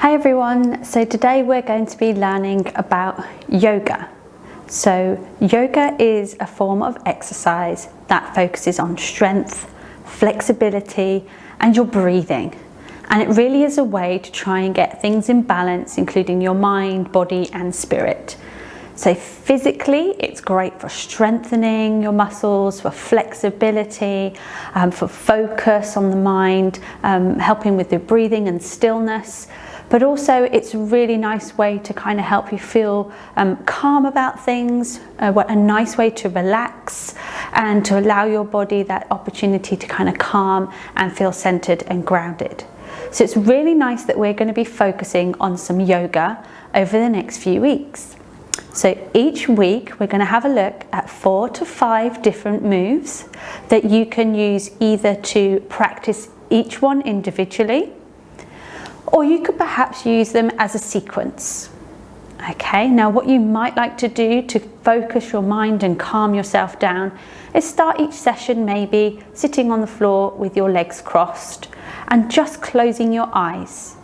Hi everyone, so today we're going to be learning about yoga. So yoga is a form of exercise that focuses on strength, flexibility and your breathing. And it really is a way to try and get things in balance, including your mind, body and spirit. So physically, it's great for strengthening your muscles, for flexibility, for focus on the mind, helping with the breathing and stillness. But also it's a really nice way to kind of help you feel calm about things, a nice way to relax and to allow your body that opportunity to kind of calm and feel centered and grounded. So it's really nice that we're going to be focusing on some yoga over the next few weeks. So each week we're going to have a look at 4 to 5 different moves that you can use either to practice each one individually, or you could perhaps use them as a sequence. Okay, now what you might like to do to focus your mind and calm yourself down is start each session maybe sitting on the floor with your legs crossed and just closing your eyes.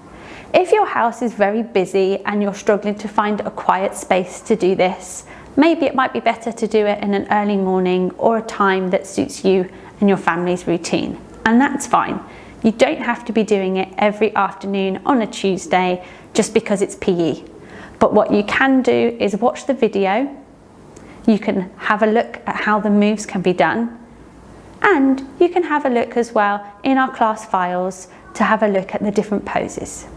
If your house is very busy and you're struggling to find a quiet space to do this, maybe it might be better to do it in an early morning or a time that suits you and your family's routine. And that's fine. You don't have to be doing it every afternoon on a Tuesday just because it's PE. But what you can do is watch the video. You can have a look at how the moves can be done. And you can have a look as well in our class files to have a look at the different poses.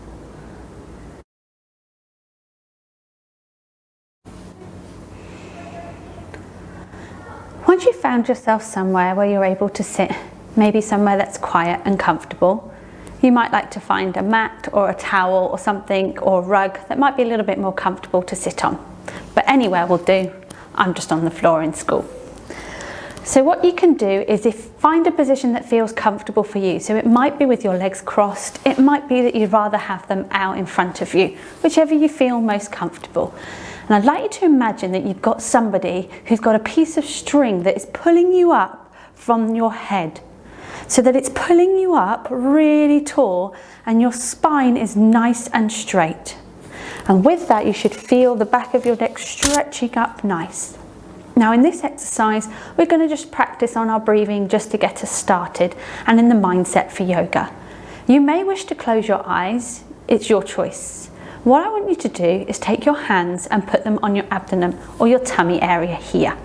Once you've found yourself somewhere where you're able to sit, maybe somewhere that's quiet and comfortable, you might like to find a mat or a towel or something or a rug that might be a little bit more comfortable to sit on. But anywhere will do. I'm just on the floor in school. So what you can do is find a position that feels comfortable for you. So it might be with your legs crossed, it might be that you'd rather have them out in front of you, whichever you feel most comfortable. And I'd like you to imagine that you've got somebody who's got a piece of string that is pulling you up from your head, so that it's pulling you up really tall and your spine is nice and straight. And with that, you should feel the back of your neck stretching up nice. Now in this exercise, we're going to just practice on our breathing just to get us started and in the mindset for yoga. You may wish to close your eyes, it's your choice. What I want you to do is take your hands and put them on your abdomen or your tummy area here.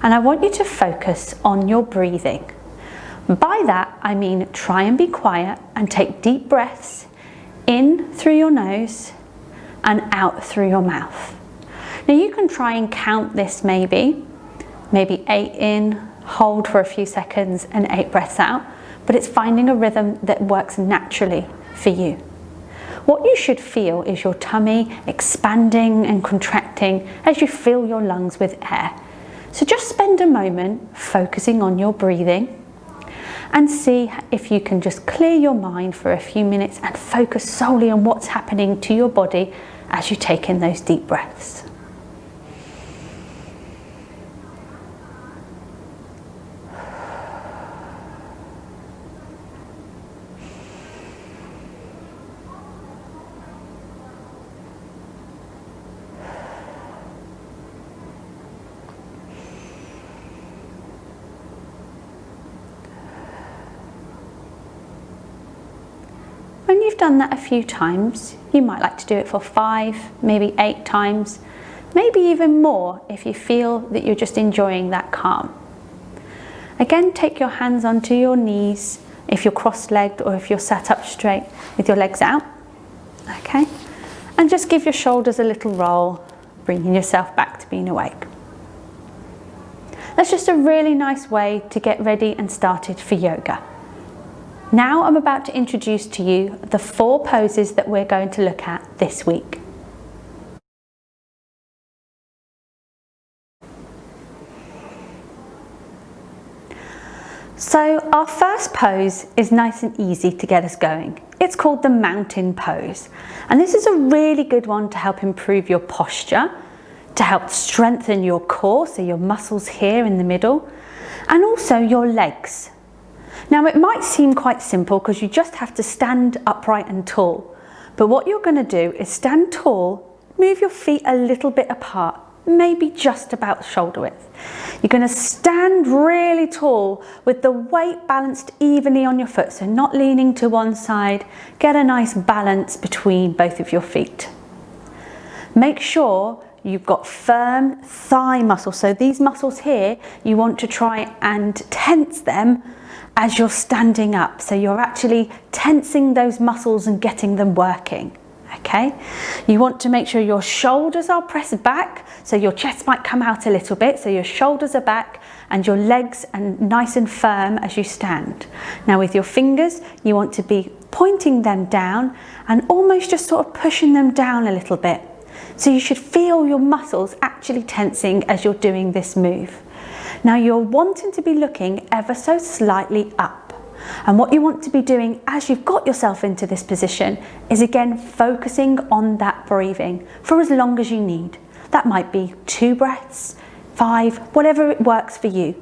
And I want you to focus on your breathing. By that, I mean try and be quiet and take deep breaths in through your nose and out through your mouth. Now you can try and count this maybe 8 in, hold for a few seconds and 8 breaths out, but it's finding a rhythm that works naturally for you. What you should feel is your tummy expanding and contracting as you fill your lungs with air. So just spend a moment focusing on your breathing and see if you can just clear your mind for a few minutes and focus solely on what's happening to your body as you take in those deep breaths. When you've done that a few times, you might like to do it for 5, maybe 8 times, maybe even more if you feel that you're just enjoying that calm. Again, take your hands onto your knees if you're cross-legged or if you're sat up straight with your legs out. Okay, and just give your shoulders a little roll, bringing yourself back to being awake. That's just a really nice way to get ready and started for yoga. Now I'm about to introduce to you the 4 poses that we're going to look at this week. So our first pose is nice and easy to get us going. It's called the mountain pose. And this is a really good one to help improve your posture, to help strengthen your core, so your muscles here in the middle, and also your legs. Now it might seem quite simple because you just have to stand upright and tall, But what you're going to do is stand tall, move your feet a little bit apart, maybe just about shoulder width. You're going to stand really tall with the weight balanced evenly on your foot, so not leaning to one side. Get a nice balance between both of your feet. Make sure you've got firm thigh muscles. So these muscles here, you want to try and tense them as you're standing up. So you're actually tensing those muscles and getting them working. Okay, you want to make sure your shoulders are pressed back, so your chest might come out a little bit, so your shoulders are back and your legs are nice and firm as you stand. Now with your fingers, you want to be pointing them down and almost just sort of pushing them down a little bit. So you should feel your muscles actually tensing as you're doing this move. Now you're wanting to be looking ever so slightly up. And what you want to be doing as you've got yourself into this position is again focusing on that breathing for as long as you need. That might be 2 breaths, 5, whatever it works for you.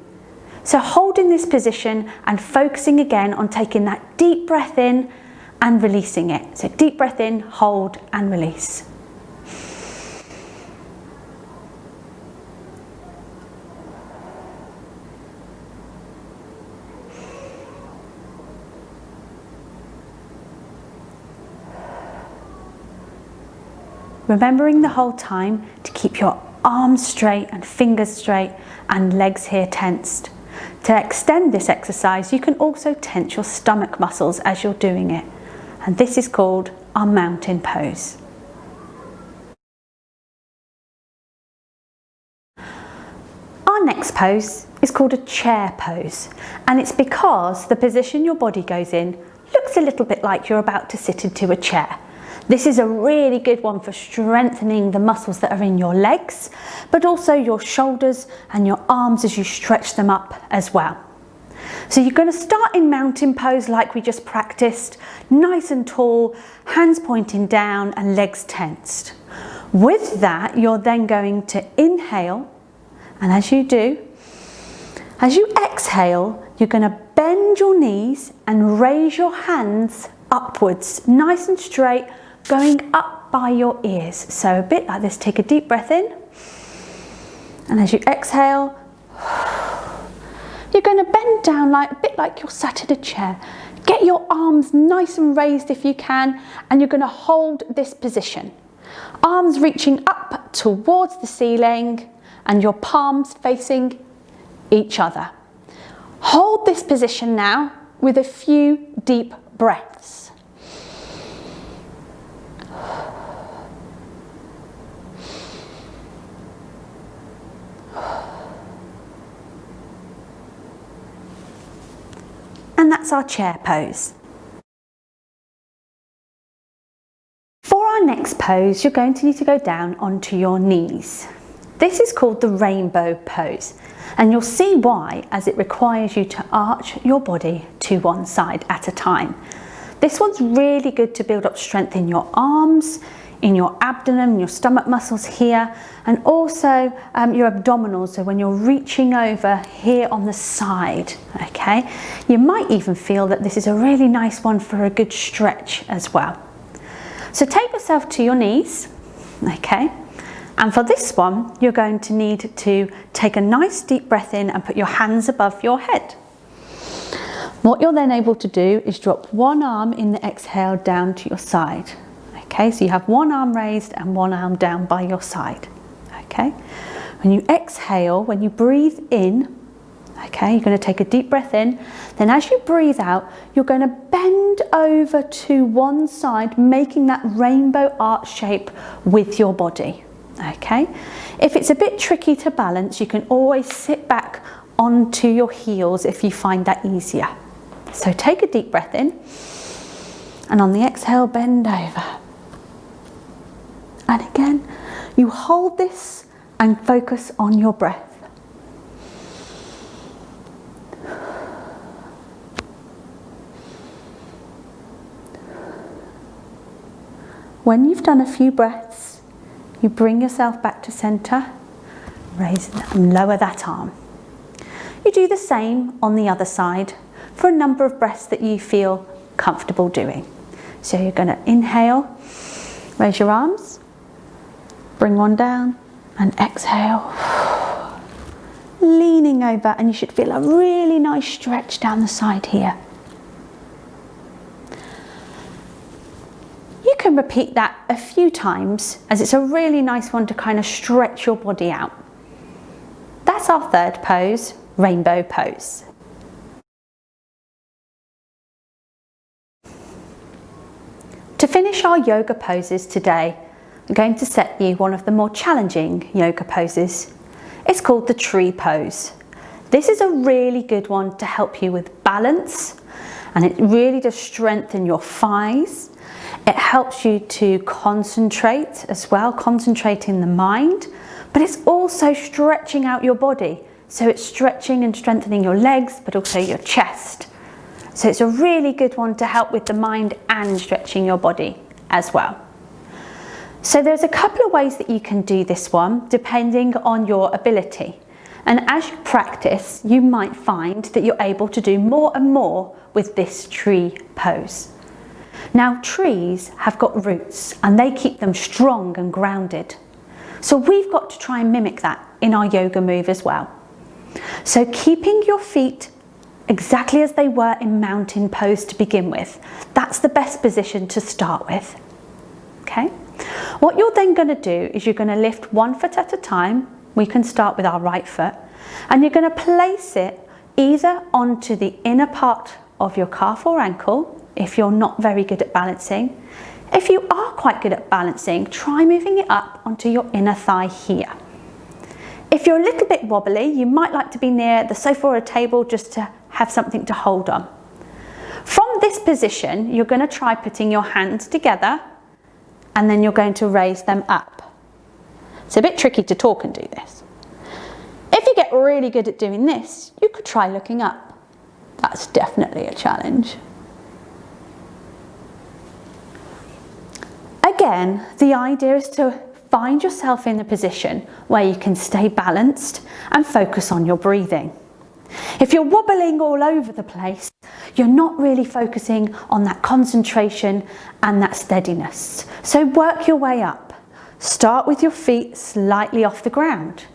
So holding this position and focusing again on taking that deep breath in and releasing it. So deep breath in, hold and release. Remembering the whole time to keep your arms straight and fingers straight and legs here tensed. To extend this exercise, you can also tense your stomach muscles as you're doing it. And this is called our mountain pose. Our next pose is called a chair pose. And it's because the position your body goes in looks a little bit like you're about to sit into a chair. This is a really good one for strengthening the muscles that are in your legs, but also your shoulders and your arms as you stretch them up as well. So you're going to start in mountain pose like we just practiced, nice and tall, hands pointing down and legs tensed. With that, you're then going to inhale, and as you do, as you exhale, you're going to bend your knees and raise your hands upwards, nice and straight, going up by your ears. So a bit like this, take a deep breath in, and as you exhale, you're going to bend down a bit like you're sat in a chair. Get your arms nice and raised if you can, and you're going to hold this position. Arms reaching up towards the ceiling and your palms facing each other. Hold this position now with a few deep breaths. And that's our chair pose. For our next pose, you're going to need to go down onto your knees. This is called the rainbow pose, and you'll see why as it requires you to arch your body to one side at a time. This one's really good to build up strength in your arms, in your abdomen, your stomach muscles here, and also your abdominals, so when you're reaching over here on the side, okay? You might even feel that this is a really nice one for a good stretch as well. So take yourself to your knees, okay? And for this one, you're going to need to take a nice deep breath in and put your hands above your head. What you're then able to do is drop one arm in the exhale down to your side. Okay, so you have one arm raised and one arm down by your side. Okay, when you exhale, when you breathe in, okay, you're going to take a deep breath in. Then as you breathe out, you're going to bend over to one side, making that rainbow arch shape with your body. Okay, if it's a bit tricky to balance, you can always sit back onto your heels if you find that easier. So take a deep breath in, and on the exhale, bend over. And again, you hold this and focus on your breath. When you've done a few breaths, you bring yourself back to center, raise and lower that arm. You do the same on the other side for a number of breaths that you feel comfortable doing. So you're going to inhale, raise your arms, bring one down, and exhale. Leaning over, and you should feel a really nice stretch down the side here. You can repeat that a few times, as it's a really nice one to kind of stretch your body out. That's our third pose, rainbow pose. To finish our yoga poses today, I'm going to set you one of the more challenging yoga poses. It's called the tree pose. This is a really good one to help you with balance, and it really does strengthen your thighs. It helps you to concentrate as well, concentrating the mind, but it's also stretching out your body. So it's stretching and strengthening your legs, but also your chest. So it's a really good one to help with the mind and stretching your body as well. So there's a couple of ways that you can do this one depending on your ability. And as you practice, you might find that you're able to do more and more with this tree pose. Now, trees have got roots and they keep them strong and grounded. So we've got to try and mimic that in our yoga move as well. So keeping your feet exactly as they were in mountain pose to begin with, that's the best position to start with. Okay? What you're then going to do is you're going to lift one foot at a time. We can start with our right foot, and you're going to place it either onto the inner part of your calf or ankle if you're not very good at balancing. If you are quite good at balancing, try moving it up onto your inner thigh here. If you're a little bit wobbly, you might like to be near the sofa or a table just to have something to hold on. From this position, you're going to try putting your hands together, and then you're going to raise them up. It's a bit tricky to talk and do this. If you get really good at doing this, you could try looking up. That's definitely a challenge. Again, the idea is to find yourself in a position where you can stay balanced and focus on your breathing. If you're wobbling all over the place, you're not really focusing on that concentration and that steadiness. So work your way up. Start with your feet slightly off the ground.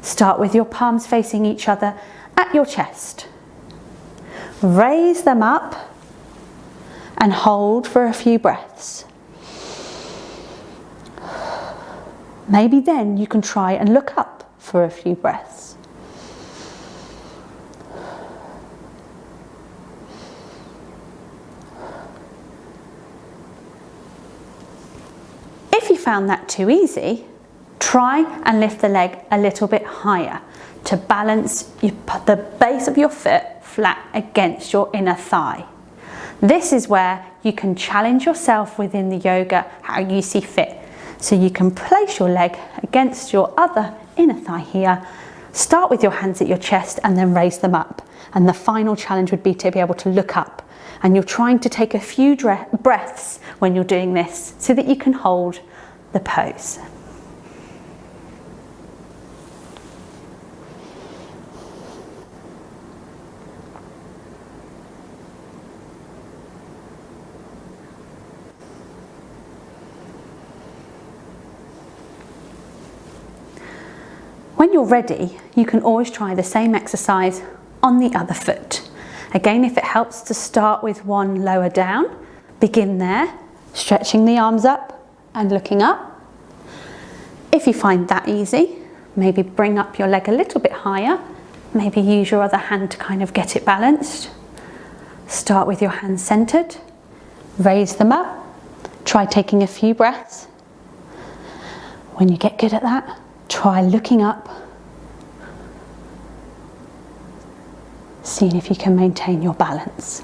Start with your palms facing each other at your chest. Raise them up and hold for a few breaths. Maybe then you can try and look up for a few breaths. If you found that too easy, try and lift the leg a little bit higher to balance. You put the base of your foot flat against your inner thigh. This is where you can challenge yourself within the yoga how you see fit. So you can place your leg against your other inner thigh here. Start with your hands at your chest and then raise them up. And the final challenge would be to be able to look up. And you're trying to take a few breaths when you're doing this so that you can hold the pose. When you're ready, you can always try the same exercise on the other foot. Again, if it helps to start with one lower down, begin there, stretching the arms up and looking up. If you find that easy, maybe bring up your leg a little bit higher. Maybe use your other hand to kind of get it balanced. Start with your hands centered, raise them up. Try taking a few breaths. When you get good at that, try looking up, seeing if you can maintain your balance.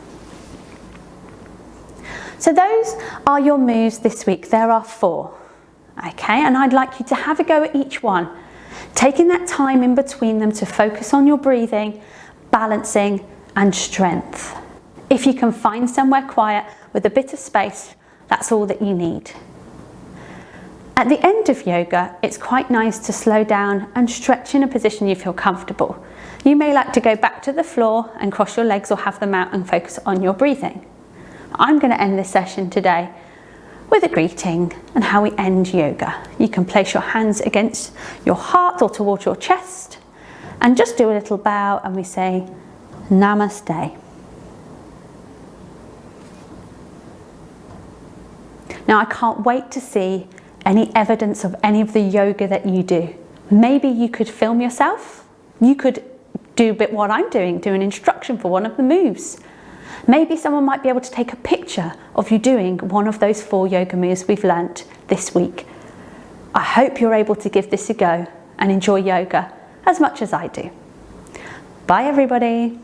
So those are your moves this week. There are 4, okay? And I'd like you to have a go at each one, taking that time in between them to focus on your breathing, balancing and strength. If you can find somewhere quiet with a bit of space, that's all that you need. At the end of yoga, it's quite nice to slow down and stretch in a position you feel comfortable. You may like to go back to the floor and cross your legs or have them out and focus on your breathing. I'm going to end this session today with a greeting and how we end yoga. You can place your hands against your heart or towards your chest and just do a little bow, and we say Namaste. Now, I can't wait to see any evidence of any of the yoga that you do. Maybe you could film yourself. You could do a bit what I'm doing, do an instruction for one of the moves. Maybe someone might be able to take a picture of you doing one of those 4 yoga moves we've learnt this week. I hope you're able to give this a go and enjoy yoga as much as I do. Bye everybody.